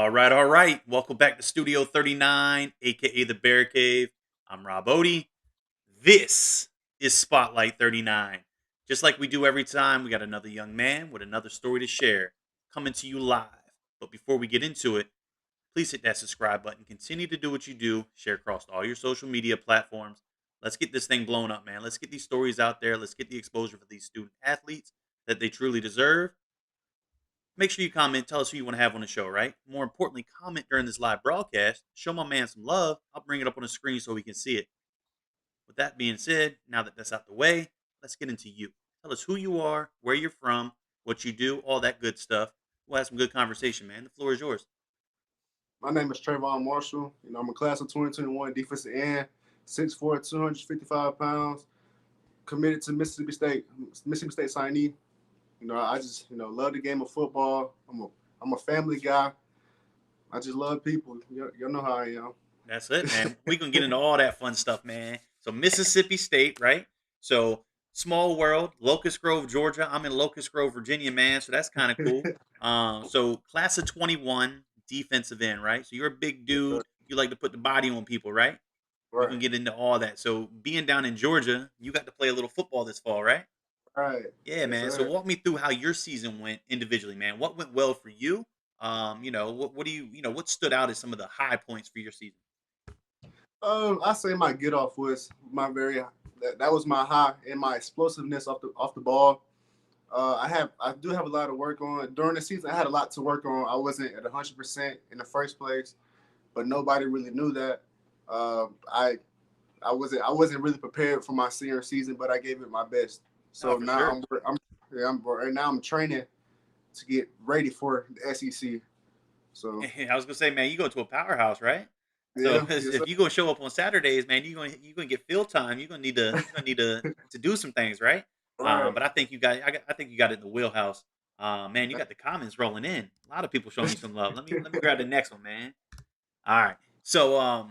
All right. Welcome back to Studio 39, aka the Bear Cave. I'm Rob Odie. This is Spotlight 39. Just like we do every time, we got another young man with another story to share coming to you live. But before we get into it, please hit that subscribe button. Continue to do what you do, share across all your social media platforms. Let's get this thing blown up, man. Let's get these stories out there. Let's get the exposure for these student athletes that they truly deserve. Make sure you comment. Tell us who you want to have on the show, right? More importantly, comment during this live broadcast. Show my man some love. I'll bring it up on the screen so we can see it. With that being said, now that that's out the way, let's get into you. Tell us who you are, where you're from, what you do, all that good stuff. We'll have some good conversation, man. The floor is yours. My name is Tre'von Marshall. I'm a class of 2021 defensive end, 6'4", 255 pounds, committed to Mississippi State signee. I just love the game of football. I'm a family guy. I just love people. You know how I am. That's it, man. We can get into all that fun stuff, man. So Mississippi State, right? So small world, Locust Grove, Georgia. I'm in Locust Grove, Virginia, man. So that's kind of cool. So class of 21, defensive end, right? So you're a big Yes, sir. dude. You like to put the body on people, right? We can Right, get into all that. So being down in Georgia, you got to play a little football this fall, right? right. Yeah, Yes, man. So sir. walk me through how your season went individually, man. What went well for you? What do what stood out as some of the high points for your season? I say my get off was that was my high and my explosiveness off the ball. I do have a lot of work on during the season. I had a lot to work on. I wasn't at 100% in the first place, but nobody really knew that. Uh, I I wasn't really prepared for my senior season, but I gave it my best. Oh, So for now sure. I'm right now I'm training to get ready for the SEC. So I was gonna say, man, you go to a powerhouse, right? So yeah, yes sir. if you gonna show up on Saturdays, man, you gonna get field time. You're gonna need to do some things, right? Right. But I think you got it in the wheelhouse. Man, you got the comments rolling in. A lot of people showing you some love. Let me grab the next one, man. All right. So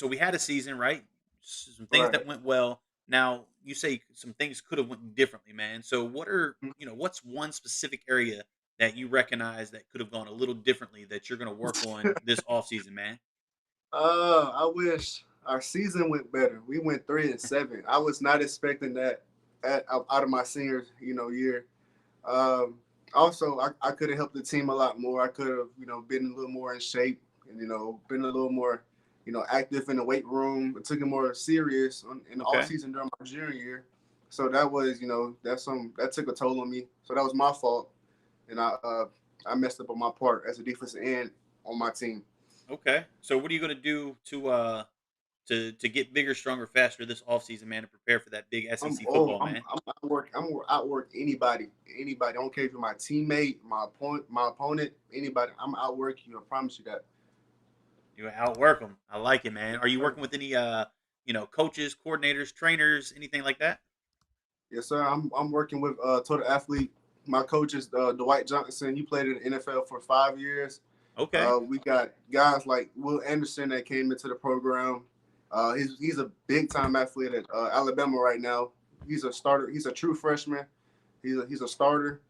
we had a season, right? Some things Right. that went well. Now you say some things could have went differently, man. So what's one specific area that you recognize that could have gone a little differently that you're going to work on this off season, man? I wish our season went better. We went 3-7. I was not expecting that out of my senior year. Um, Also, I could have helped the team a lot more. I could have, been a little more in shape and, been a little more, active in the weight room, but took it more serious in the off Okay. season during my junior year. So that was, that took a toll on me. So that was my fault, and I messed up on my part as a defensive end on my team. Okay. So what are you going to do to get bigger, stronger, faster this off season, man, to prepare for that big SEC football, man? I'm outwork. I'm outwork anybody. Anybody. I don't care if you're my teammate, my opponent, anybody. I'm outwork you. I promise you that. You outwork them. I like it, man. Are you working with any coaches, coordinators, trainers, anything like that? Yes, sir. I'm working with Total Athlete. My coach is Dwight Johnson. He played in the NFL for 5 years. Okay. We got guys like Will Anderson that came into the program. He's a big time athlete at Alabama right now. He's a starter. He's a true freshman. He's a starter.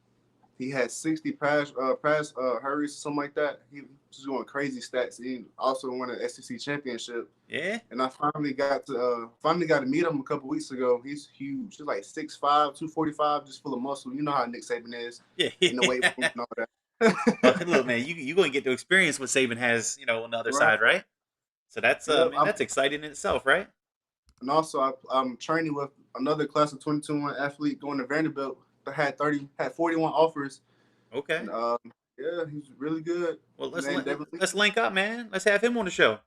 He had 60 pass hurries, something like that. He was doing crazy stats. He also won an SEC championship. Yeah. And I finally got to meet him a couple weeks ago. He's huge. He's like 6'5", 245, just full of muscle. You know how Nick Saban is in the weight room Yeah. and all that. Look, man, you going to get to experience what Saban has, on the other Right. side, right? So that's Yep. man, that's exciting in itself, right? And also I'm training with another class of 2021 athlete going to Vanderbilt that had 41 offers. And Okay. yeah, he's really good. Well, His name Devin Lee. let's link up, man. Let's have him on the show.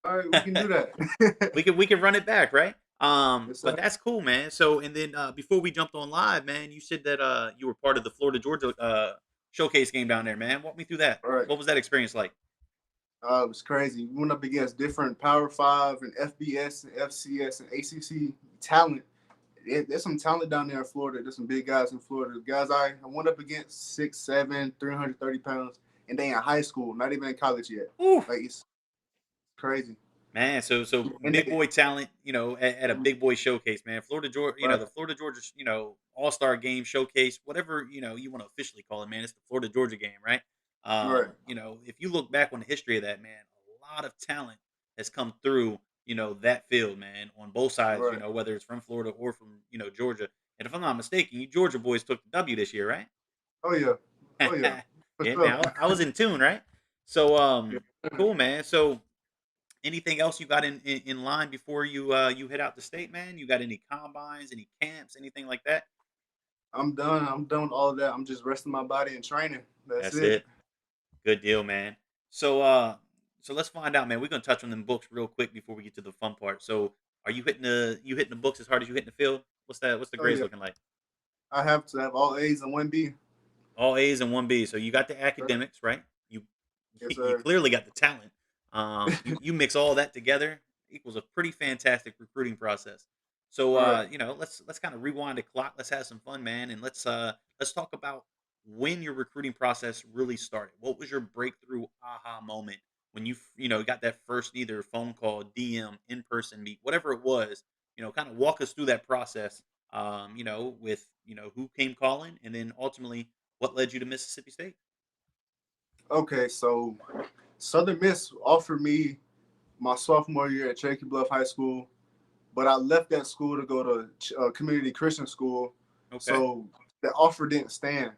All right, we can do that. We can run it back, right? Yes, But sir. that's cool, man. So and then before we jumped on live, man, you said that you were part of the Florida Georgia showcase game down there, man. Walk me through that. All right. What was that experience like? It was crazy. We went up against different Power Five and FBS and FCS and ACC talent. There's some talent down there in Florida. There's some big guys in Florida. Guys I went up against 6'7", 330 pounds, and they in high school, not even in college yet. Ooh, Like it's crazy. man, so And big they boy talent, at a big boy showcase, man. Florida Georgia, right, the Florida Georgia, All Star Game showcase, whatever you want to officially call it, man. It's the Florida Georgia game, right? right. If you look back on the history of that, man, a lot of talent has come through, that field, man, on both sides, Right. whether it's from Florida or from, Georgia. And if I'm not mistaken, you Georgia boys took the W this year, right? Oh yeah. Oh yeah. For Yeah, sure. man, I was in tune, right? So, Yeah. cool, man. So, anything else you got in line before you head out the state, man? You got any combines, any camps, anything like that? I'm done. I'm done with all that. I'm just resting my body and training. That's That's it. it. Good deal, man. So, so let's find out, man. We're gonna touch on them books real quick before we get to the fun part. So, are you hitting the books as hard as you hitting the field? What's the Oh grades yeah. looking like? I have to have all A's and one B. All A's and one B. So you got the Sir. academics, right? You Yes, you sir. clearly got the talent. You mix all that together equals a pretty fantastic recruiting process. So Right. let's kind of rewind the clock. Let's have some fun, man, and let's talk about when your recruiting process really started. What was your breakthrough aha moment when you got that first either phone call, DM, in person meet, whatever it was. Kind of walk us through that process. With who came calling, and then ultimately what led you to Mississippi State? Okay, so Southern Miss offered me my sophomore year at Cherokee Bluff High School, but I left that school to go to community Christian school. Okay. So the offer didn't stand.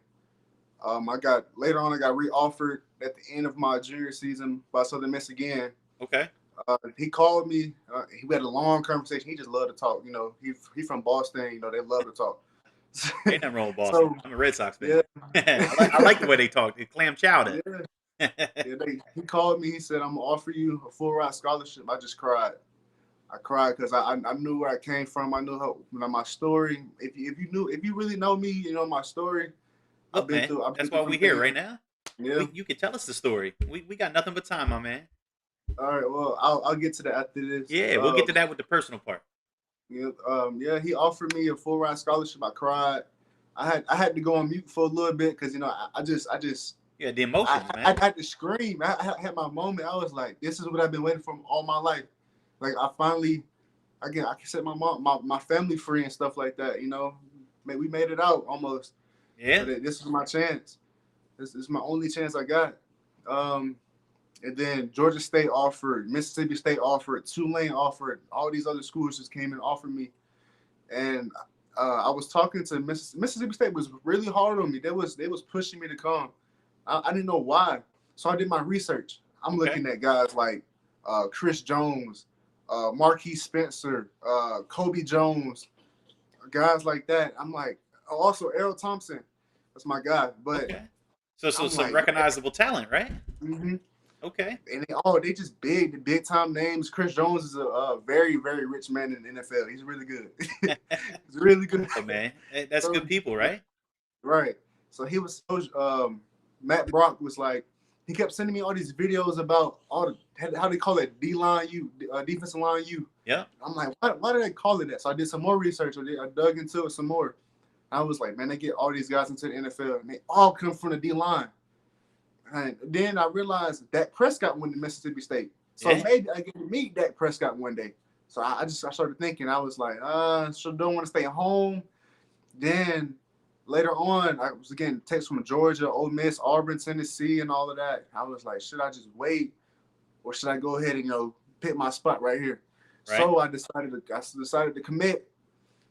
I got later on. I got re-offered at the end of my junior season by Southern Miss again. Okay. He called me. He had a long conversation. He just loved to talk. He from Boston. They love to talk. Ain't nothing wrong with Boston. So I'm a Red Sox fan. yeah, I like the way they talk. They clam chowder. yeah, yeah. He called me. He said, "I'm gonna offer you a full ride scholarship." I just cried. I cried because I knew where I came from. I knew my story. If you really know me, you know my story. Look, man, I've been that's through why some we here things. right now. Yeah. You can tell us the story. We got nothing but time, my man. All right. Well, I'll get to that after this. Yeah, we'll get to that with the personal part. Yeah. Yeah. He offered me a full ride scholarship. I cried. I had to go on mute for a little bit because Yeah, the emotions, I man. had to scream. I had my moment. I was like, this is what I've been waiting for all my life. Like I finally, again, I can set my family free and stuff like that. We made it out almost. So Yeah. this is my chance. This is my only chance I got. Um, and then Georgia State offered, Mississippi State offered, Tulane offered, all these other schools just came and offered me. And I was talking to Mississippi State was really hard on me. They was pushing me to come. I didn't know why, so I did my research. I'm Okay. looking at guys like Chris Jones, Marquis Spencer, Kobe Jones, guys like that. I'm like, also Errol Thompson, that's my guy. But Okay. So I'm some like, recognizable talent, right? mm-hmm. Okay. And they just the big time names. Chris Jones is a very very rich man in the NFL. He's really good. He's really good. Oh man, that's So good people, right? right. So he was so Matt Brock was like he kept sending me all these videos about all the how they call it D line U defensive line U. Yep. I'm like, why do they call it that? So I did some more research. I dug into it some more. I was like, man, they get all these guys into the NFL and they all come from the D line. And then I realized Dak Prescott went to Mississippi State. So Yeah. maybe I get to meet Dak Prescott one day. So I started thinking, I was like, so don't want to stay home. Then later on, I was getting texts from Georgia, Ole Miss, Auburn, Tennessee, and all of that. I was like, should I just wait or should I go ahead and pick my spot right here? Right. So I decided to commit.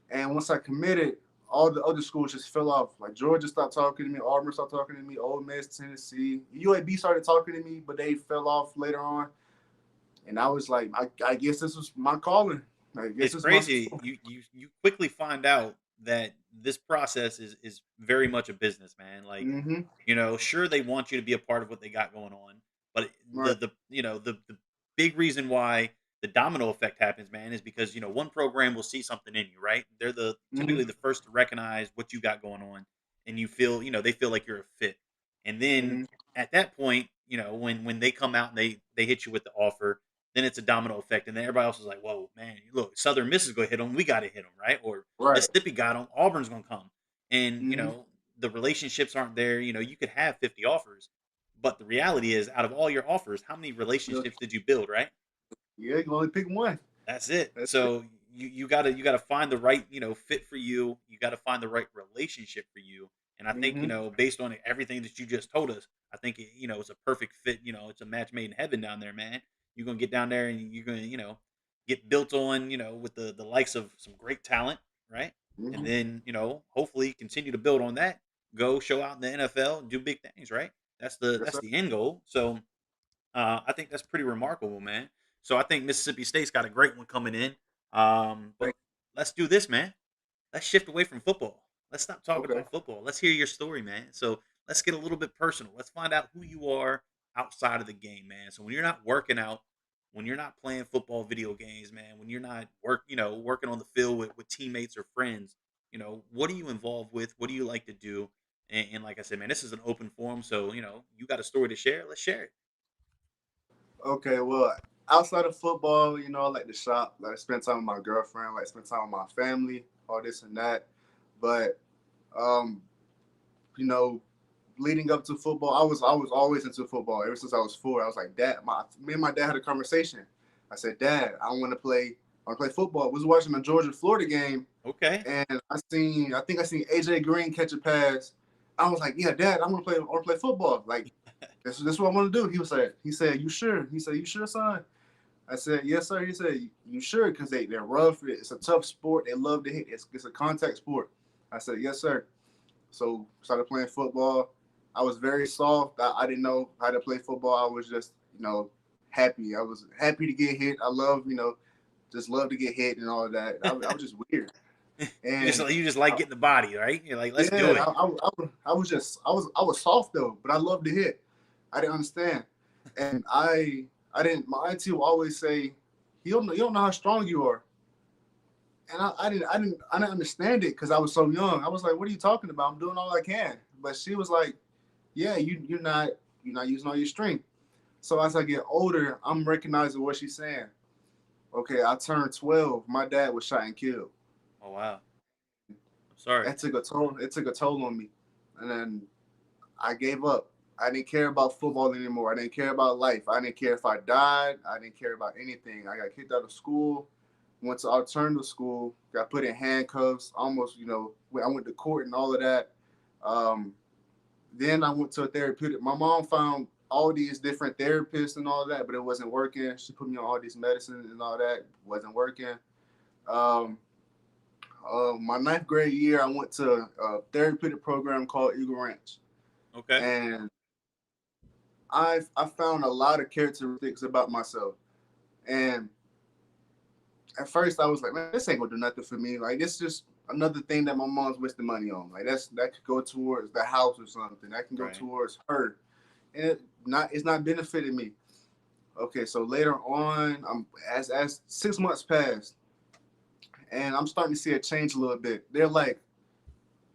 And once I committed, all the other schools just fell off. Like Georgia stopped talking to me, Auburn stopped talking to me, Ole Miss, Tennessee, UAB started talking to me, but they fell off later on. And I was like, I guess this was my calling. I guess It's this is my crazy. school. You quickly find out that this process is very much a business, man. Like, Mm-hmm. sure they want you to be a part of what they got going on, but Right. the big reason why the domino effect happens, man, is because one program will see something in you, right? They're the Mm-hmm. typically the first to recognize what you got going on, and they feel like you're a fit, and then Mm-hmm. at that point, when they come out and they hit you with the offer, then it's a domino effect, and then everybody else is like, "Whoa, man! Look, Southern Miss is going to hit them. We got to hit them, right?" Or Right. Mississippi got them. Auburn's going to come, and Mm-hmm. the relationships aren't there. You could have 50 offers, but the reality is, out of all your offers, how many relationships did you build, right? Yeah, you can only pick one. That's it. That's it. So you gotta find the right fit for you. You got to find the right relationship for you. And I think Mm-hmm. based on everything that you just told us, I think it's a perfect fit. It's a match made in heaven down there, man. You're gonna get down there and you're gonna get built on, with the likes of some great talent, right? And Hmm. then hopefully continue to build on that. Go show out in the NFL and do big things, right? That's the Yes, that's sir. the end goal. So I think that's pretty remarkable, man. So I think Mississippi State's got a great one coming in. But Thank let's do this, man. Let's shift away from football. Let's stop talking Okay. about football. Let's hear your story, man. So let's get a little bit personal. Let's find out who you are outside of the game, man. So when you're not working out, when you're not playing football video games, man, when you're not working on the field with teammates or friends, what are you involved with? What do you like to do? And like I said, man, this is an open forum. So, you got a story to share. Let's share it. Okay. Well, outside of football, I like to shop, like spend time with my girlfriend, like spend time with my family, all this and that. But um, you know, leading up to football, I was always into football ever since I was 4. I was like, Dad, me and my dad had a conversation. I said, Dad, I want to play. I want to play football. We was watching the Georgia Florida game, Okay. and I think I seen AJ Green catch a pass. I was like, Yeah, Dad, I want to play football. Like this is what I want to do. He said, You sure? He said, You sure, son? I said, Yes, sir. He said, You sure? Because they're rough. It's a tough sport. They love to hit. It's a contact sport. I said, Yes, sir. So started playing football. I was very soft. I didn't know how to play football. I was just, happy. I was happy to get hit. I love, just love to get hit and all that. I was just weird. And You just like I, getting the body, right? You're like, let's do yeah, it. I was just, I was soft though, but I loved to hit. I didn't understand. And I didn't, my auntie would always say, you don't know how strong you are. And I didn't understand it because I was so young. I was like, what are you talking about? I'm doing all I can. But she was like, yeah, you're not using all your strength. So as I get older, I'm recognizing what she's saying. Okay, I turned 12. My dad was shot and killed. Oh wow. I'm sorry. That took a toll. It took a toll on me, and then I gave up. I didn't care about football anymore. I didn't care about life. I didn't care if I died. I didn't care about anything. I got kicked out of school. Went to alternative school. Got put in handcuffs. Almost, I went to court and all of that. Um, Then I went to a therapeutic. My mom found all these different therapists and all that, but it wasn't working. She put me on all these medicines and all that. Wasn't working. Um, my ninth grade year, I went to a therapeutic program called Eagle Ranch, Okay. and I found a lot of characteristics about myself. And at first, I was like, man, this ain't gonna do nothing for me. Like this is just another thing that my mom's wasting money on. Like that could go towards the house or something. That can go Right. towards her, and it's not benefiting me. Okay, so later on, as 6 months passed, and I'm starting to see a change a little bit. They're like,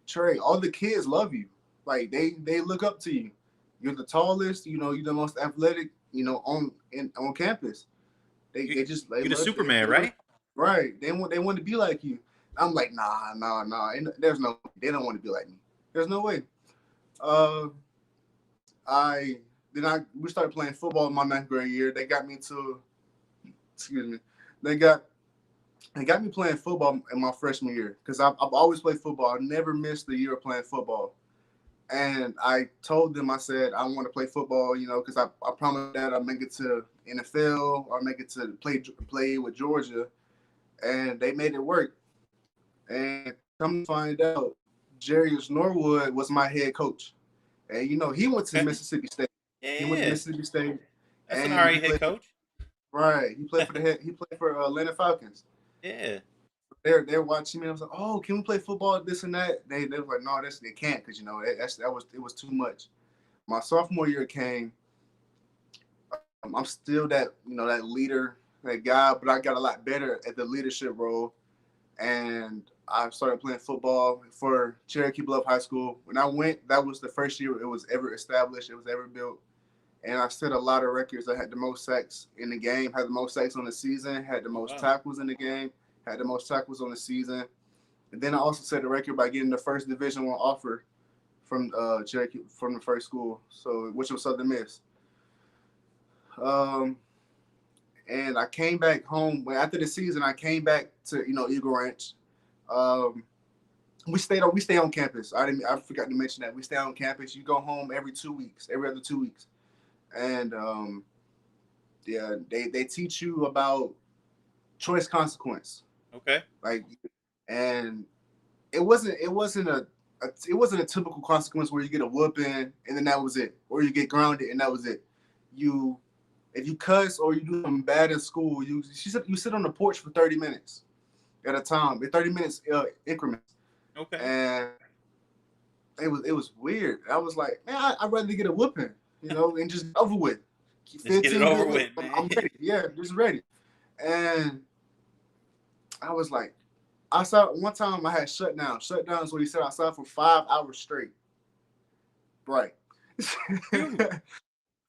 Trey, all the kids love you. Like they look up to you. You're the tallest. You're the most athletic. On campus. You They just you're the Superman, right? right. They want to be like you. I'm like, nah. There's no. They don't want to be like me. There's no way. Uh, I then I we started playing football in my ninth grade year. They got me to excuse me. They got They got me playing football in my freshman year because I've always played football. I never missed a year of playing football. And I told them, I said, I want to play football, because I promised that I'll make it to NFL or make it to play with Georgia. And they made it work. And come to find out, Jarius Norwood was my head coach. And, he went to Okay. Mississippi State. He went to Yeah. Mississippi State That's an and alright head coach. he played for he played for Atlanta Falcons. Yeah. They're watching me. I was like, oh, can we play football? This and that. They were like, no, they can't because it was too much. My sophomore year came. I'm still that leader, that guy, but I got a lot better at the leadership role, and I started playing football for Cherokee Bluff High School. When I went, that was the first year it was ever established, it was ever built, and I set a lot of records. I had the most sacks in the game, had the most sacks on the season, had the Oh most wow. tackles in the game, had the most tackles on the season. And then I also set a record by getting the first Division One offer from Cherokee from the first school, so which was Southern Miss. Um, and I came back home. After the season, I came back to Eagle Ranch. Um, we stay on campus. I forgot to mention that we stay on campus. You go home every 2 weeks, every other 2 weeks, and yeah, they teach you about choice consequence, Okay. like, and it wasn't a typical consequence where you get a whooping and then that was it, or you get grounded and that was it. You If you cuss or you do something bad in school, you sit on the porch for 30 minutes at a time, in 30 minutes increments, Okay. and it was weird. I was like, man, I'd rather get a whooping, and just get over with. Let's get it 15 over good with. with, man. I'm ready. Yeah, just ready. And I was like, I saw one time I had shutdown. Shutdown is when you sit outside for 5 hours straight. Right. Phew.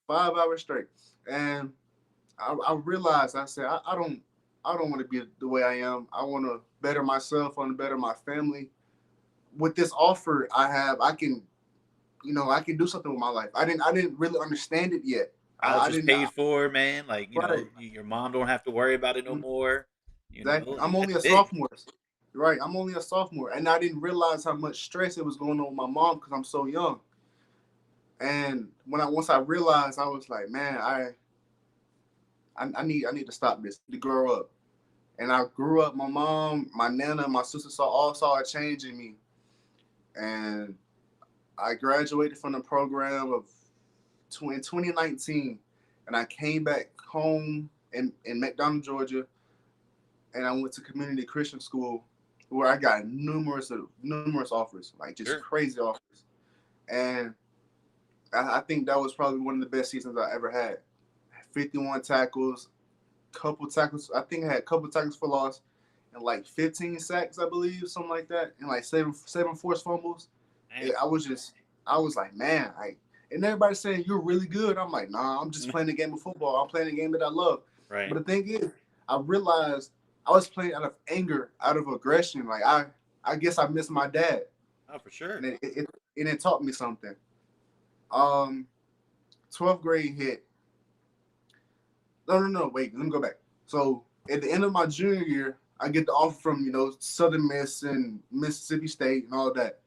5 hours straight. And I realized, I said, I don't want to be the way I am. I want to better myself. I want to better my family. With this offer I have, I can do something with my life. I didn't really understand it yet. College I is didn't. paid for, man. Like, Right. your mom don't have to worry about it no more. Exactly. I'm And only that's a big. sophomore. Right. I'm only a sophomore, and I didn't realize how much stress it was going on with my mom because I'm so young. And once I realized, I was like, man, I need to stop this. I need to grow up. And I grew up. My mom, my nana, my sister saw a change in me, and I graduated from the program in 2019, and I came back home in McDonough, Georgia, and I went to community Christian school where I got numerous offers, like just Sure. crazy offers, and I think that was probably one of the best seasons I ever had. 51 tackles, couple tackles. I think I had a couple tackles for loss, and like 15 sacks, I believe, something like that, and like seven forced fumbles. Dang. I was like, man, and everybody saying you're really good. I'm like, nah, I'm just playing a game of football. I'm playing a game that I love. Right. But the thing is, I realized I was playing out of anger, out of aggression. Like I guess I missed my dad, Oh, for sure. and it taught me something. Um, 12th grade hit. No. Wait, let me go back. So at the end of my junior year, I get the offer from Southern Miss and Mississippi State and all that.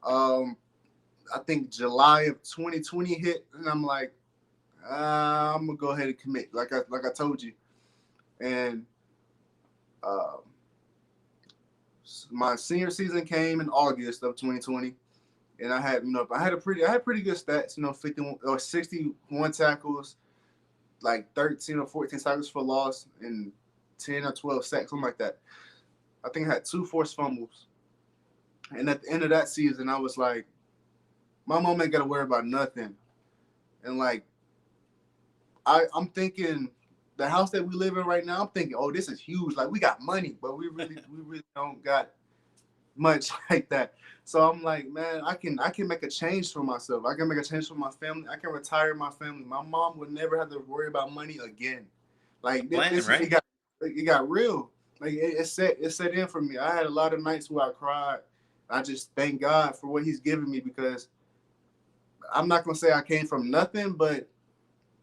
Um, I think July of 2020 hit, and I'm like, I'm gonna go ahead and commit, like I told you. And uh, my senior season came in August of 2020, and I had pretty good stats. 51 or 61 tackles, like 13 or 14 tackles for loss, and 10 or 12 sacks, something like that. I think I had two forced fumbles. And at the end of that season, I was like, my mom ain't got to worry about nothing. And like, I'm thinking the house that we live in right now, I'm thinking, oh, this is huge. Like, we got money, but we really don't got much like that. So I'm like, man, I can make a change for myself. I can make a change for my family. I can retire my family. My mom would never have to worry about money again. The Like plan, this, right? it got real. Like it set in for me. I had a lot of nights where I cried. I just thank God for what He's given me, because I'm not gonna say I came from nothing, but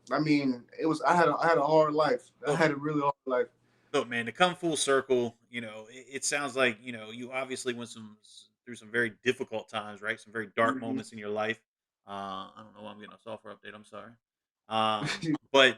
I mean, I had a hard life. I Look, had a really hard life. look, man. To come full circle, it sounds like you obviously went through some very difficult times, right? Some very dark Hmm. moments in your life. I don't know why I'm getting a software update. I'm sorry. But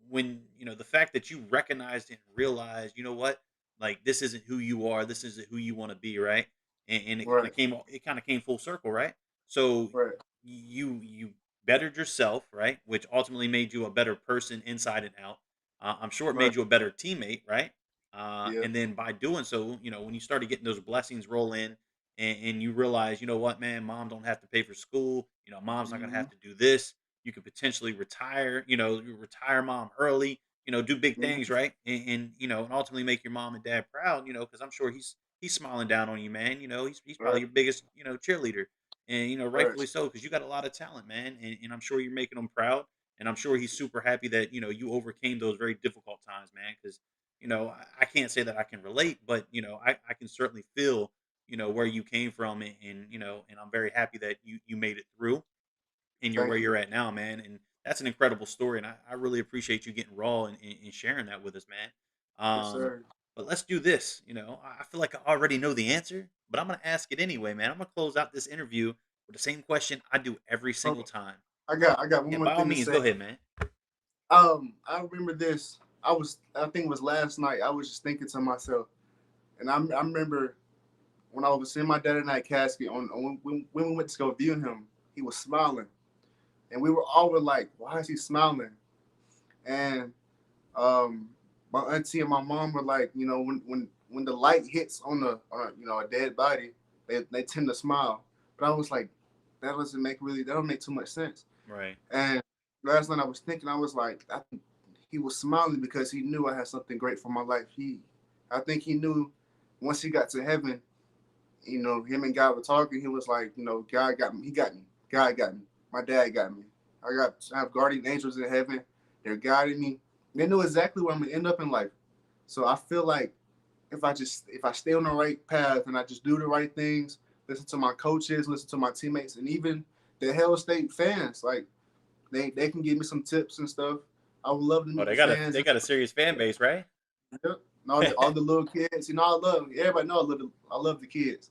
when the fact that you recognized it and realized, what, like this isn't who you are. This isn't who you want to be, right? And Right, it kind of came full circle, right? So right, you bettered yourself, right? Which ultimately made you a better person inside and out. I'm sure it right. made you a better teammate, right? Yeah. And then by doing so, when you started getting those blessings roll in, and you realize, what, man, mom don't have to pay for school. Mom's not gonna Hmm. have to do this. You could potentially retire. You retire mom early. Do big things, Hmm. right? And ultimately make your mom and dad proud. Because I'm sure he's smiling down on you, man. He's probably Right, your biggest cheerleader, and right. rightfully so, because you got a lot of talent, man. And I'm sure you're making him proud, and I'm sure he's super happy that you overcame those very difficult times, man. Because I can't say that I can relate, but I can certainly feel where you came from, and I'm very happy that you made it through, and you're where Thank you. you're at now, man. And that's an incredible story, and I really appreciate you getting raw and sharing that with us, man. Yes, Um, sir. But let's do this. I feel like I already know the answer, but I'm gonna ask it anyway, man. I'm gonna close out this interview with the same question I do every Oh, single time. I got one And more by all thing to means, say. go ahead, man. I remember this. I think it was last night. I was just thinking to myself, and I remember when I was seeing my dad in that casket when we went to go view him, he was smiling, and we were all were like, "Why is he smiling?" And um, my auntie and my mom were like, when the light hits on a dead body, they tend to smile. But I was like, that don't make too much sense. Right. And last night I was thinking, I was like, I think he was smiling because he knew I had something great for my life. I think he knew once he got to heaven, him and God were talking. He was like, God got me. He got me. God got me. My dad got me. I have guardian angels in heaven. They're guiding me. They know exactly where I'm gonna end up in life. So I feel like if I stay on the right path and I just do the right things, listen to my coaches, listen to my teammates, and even the Hell State fans, like they can give me some tips and stuff. I would love to Oh, meet they the got a fans they and got a serious fan base, right? all the little kids. I love everybody. Know I love the kids.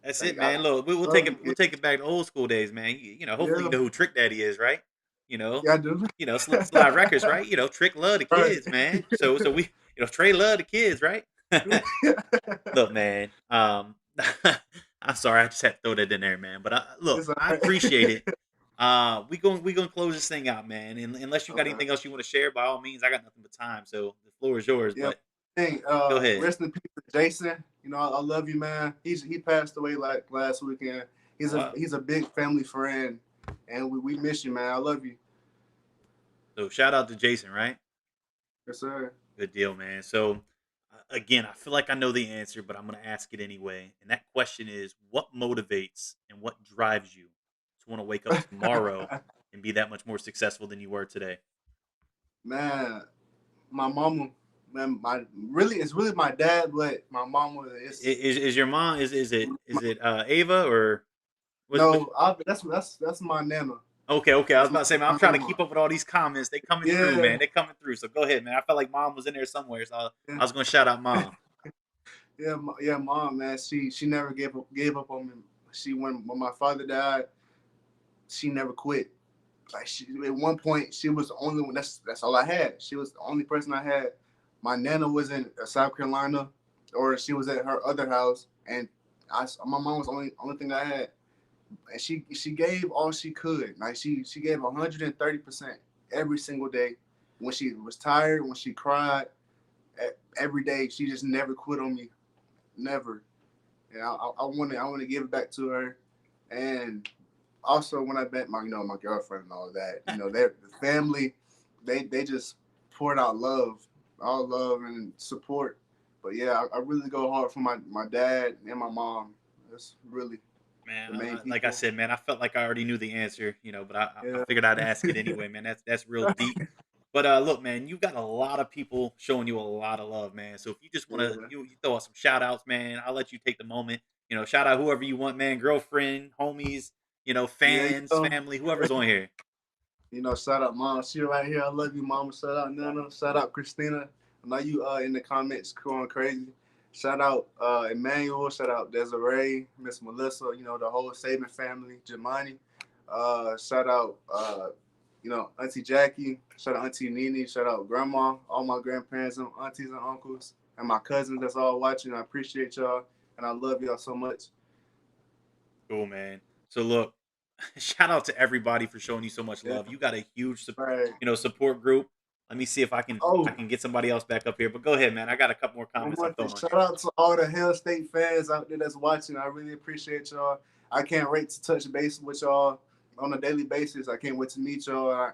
That's it, Like man. Look, we'll love take the it. We'll kids. take it back to old school days, man. Hopefully you Yeah, know who Trick Daddy is, right? You know, yeah, I do. Slide Records, right? Trick love the Right. kids, man. So we, Trey love the kids, right? Look, man. I'm sorry, I just had to throw that in there, man. But look, It's all I right. appreciate it. We gonna close this thing out, man. And unless you got Okay. anything else you want to share, by all means, I got nothing but time. So the floor is yours. Yeah. But Hey, go ahead. rest in peace to Jason. I love you, man. He passed away like last weekend. Oh, wow. He's a big family friend, and we miss you, man. I love you. So shout out to Jason, right? Yes, sir. Good deal, man. So, again, I feel like I know the answer, but I'm going to ask it anyway. And that question is, what motivates and what drives you to want to wake up tomorrow and be that much more successful than you were today? Man, my mama, man, it's really my dad, but my mama is Is your mom is it Ava or what? no. That's my nana. Okay. I was That's about to say, man, I'm my trying to grandma. keep up with all these comments. They coming through, Yeah, man. They coming through. So go ahead, man. I felt like mom was in there somewhere, so yeah, I was going to shout out mom. yeah. Mom, man, she never gave up on me. When my father died, she never quit. Like at one point, she was the only one. That's all I had. She was the only person I had. My nana was in South Carolina, or she was at her other house, and my mom was the only thing I had. And she gave all she could. Like she gave 130% every single day. When she was tired, when she cried, every day she just never quit on me, never. And I want to give it back to her. And also when I met my girlfriend and all that, their family, they just poured out love, all love and support. But yeah, I really go hard for my dad and my mom. That's really Man, the main like I people. said, man, I felt like I already knew the answer, but I Yeah. figured I'd ask it anyway, man. That's real deep. But look, man, you got a lot of people showing you a lot of love, man. So if you just want to, Yeah. you throw out some shout outs, man, I'll let you take the moment. Shout out whoever you want, man, girlfriend, homies, Yeah, fans, family, whoever's on here. shout out mom. She right here. I love you, mama. Shout out Nana. Shout out Christina. I know you in the comments going crazy. Shout out Emmanuel. Shout out Desiree, Miss Melissa. The whole Saban family. Jemani. Shout out Auntie Jackie. Shout out Auntie Nene. Shout out Grandma. All my grandparents and aunties and uncles and my cousins that's all watching. I appreciate y'all and I love y'all so much. Cool, man. So look, shout out to everybody for showing you so much Yeah. love. You got a huge, Right. support group. Let me see if I Oh, can get somebody else back up here. But go ahead, man. I got a couple more one comments more I'm thing. throwing on Shout here. out to all the Hell State fans out there that's watching. I really appreciate y'all. I can't wait to touch base with y'all on a daily basis. I can't wait to meet y'all.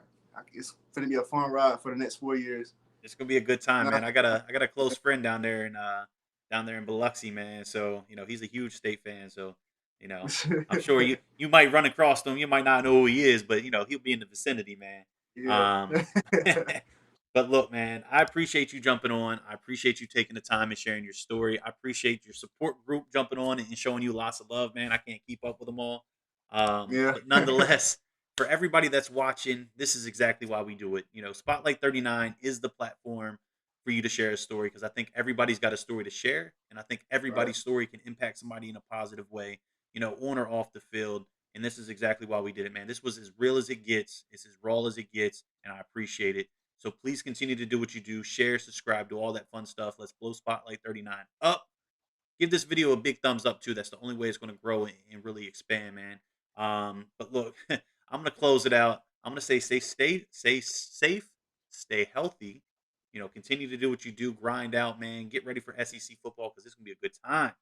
It's gonna be a fun ride for the next 4 years. It's gonna be a good time, Nah, man. I got a close friend down there in Biloxi, man. So he's a huge state fan. So you know I'm sure you might run across him. You might not know who he is, but he'll be in the vicinity, man. yeah. Um, but look, man, I appreciate you jumping on. I appreciate you taking the time and sharing your story. I appreciate your support group jumping on and showing you lots of love, man. I can't keep up with them all, Yeah. but nonetheless, for everybody that's watching, this is exactly why we do it. Spotlight 39 is the platform for you to share a story because I think everybody's got a story to share, and I think Right. everybody's story can impact somebody in a positive way, on or off the field. And this is exactly why we did it, man. This was as real as it gets. It's as raw as it gets, and I appreciate it. So please continue to do what you do. Share, subscribe, do all that fun stuff. Let's blow Spotlight 39 up. Give this video a big thumbs up too. That's the only way it's going to grow and really expand, man. But look, I'm going to close it out. I'm going to say, stay safe, stay healthy. Continue to do what you do. Grind out, man. Get ready for SEC football because this is going to be a good time.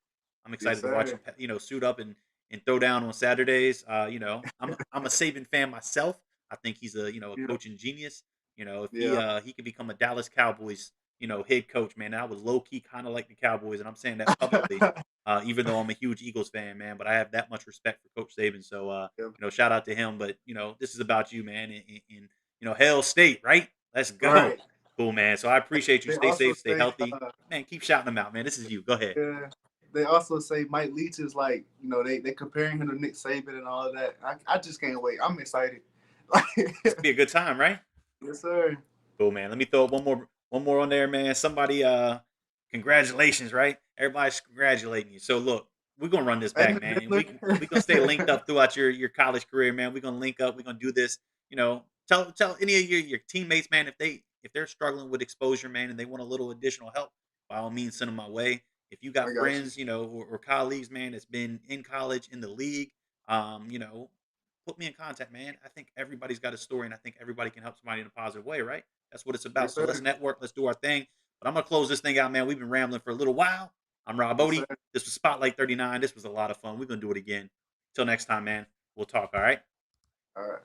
I'm Yes, excited to watch sir. him, suit up and throw down on Saturdays. I'm a Saban fan myself. I think he's a Yeah. coaching genius. If he Yeah. he could become a Dallas Cowboys head coach, man. I would low key kind of like the Cowboys, and I'm saying that publicly, even though I'm a huge Eagles fan, man. But I have that much respect for Coach Saban, so Yeah. shout out to him. But this is about you, man. In Hell State, right? Let's go, Right. cool, man. So I appreciate you. They Stay also safe, stay say, healthy, man. Keep shouting them out, man. This is you. Go ahead. yeah, they also say Mike Leach is like, they comparing him to Nick Saban and all of that. I just can't wait. I'm excited. It's gonna be a good time, right? Yes, sir. Cool, man. Let me throw one more on there, man. Somebody congratulations, right? Everybody's congratulating you. So look, we're gonna run this Hey, back, Miss man. And we gonna stay linked Bidler. up throughout your college career, man. We're gonna link up, we're gonna do this. Tell any of your teammates, man, if they're struggling with exposure, man, and they want a little additional help, by all means send them my way. If you I got got you. friends, or colleagues, man, that's been in college, in the league, put me in contact, man. I think everybody's got a story, and I think everybody can help somebody in a positive way, right? That's what it's about. Yes, So let's sir. network. Let's do our thing. But I'm gonna close this thing out, man. We've been rambling for a little while. I'm Rob Yes, sir. Bodie. This was Spotlight 39. This was a lot of fun. We're gonna do it again. Till next time, man. We'll talk. All right. All right.